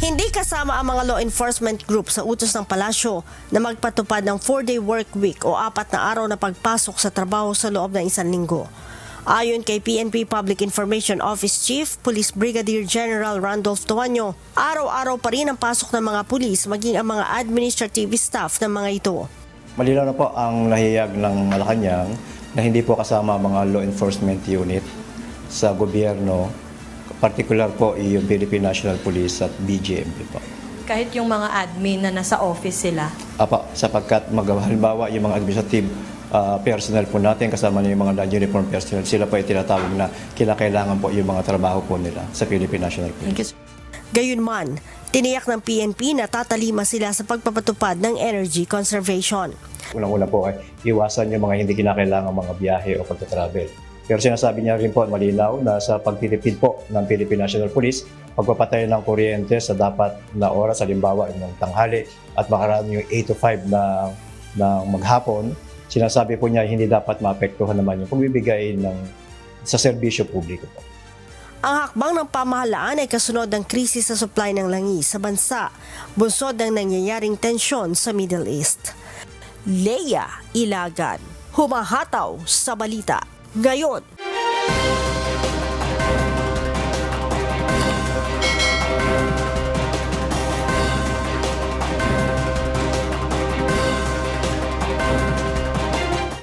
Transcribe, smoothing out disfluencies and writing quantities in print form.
Hindi kasama ang mga law enforcement group sa utos ng palasyo na magpatupad ng 4-day work week o 4 na araw na pagpasok sa trabaho sa loob ng 1 linggo. Ayon kay PNP Public Information Office Chief Police Brigadier General Randolph Toaño, araw-araw pa rin ang pasok ng mga pulis maging ang mga administrative staff ng mga ito. Malinaw na po ang nahiyag ng Malacanang na hindi po kasama mga law enforcement unit sa gobyerno, particular po yung Philippine National Police at BGMP po. Kahit yung mga admin na nasa office sila? Sapagkat halimbawa yung mga administrative personnel po natin, kasama na yung mga non-uniform personnel, sila po ay tinatawag na kinakailangan po yung mga trabaho po nila sa Philippine National Police. Gayunman, tiniyak ng PNP na tatalima sila sa pagpapatupad ng energy conservation. Unang-una po ay iwasan yung mga hindi kinakailangan mga biyahe o pagtatravel. Pero sinasabi niya rin po malinaw na sa pagtitipid po ng Philippine National Police, pagpapatay ng kuryente sa dapat na oras, halimbawa ng tanghali at makaraan yung 8 to 5 na maghapon, sinasabi po niya hindi dapat maapektuhan naman yung pagbibigay sa serbisyo publiko po. Ang hakbang ng pamahalaan ay kasunod ng krisis sa supply ng langis sa bansa, bunsod ng nangyayaring tensyon sa Middle East. Leia Ilagan, humahataw sa balita ngayon.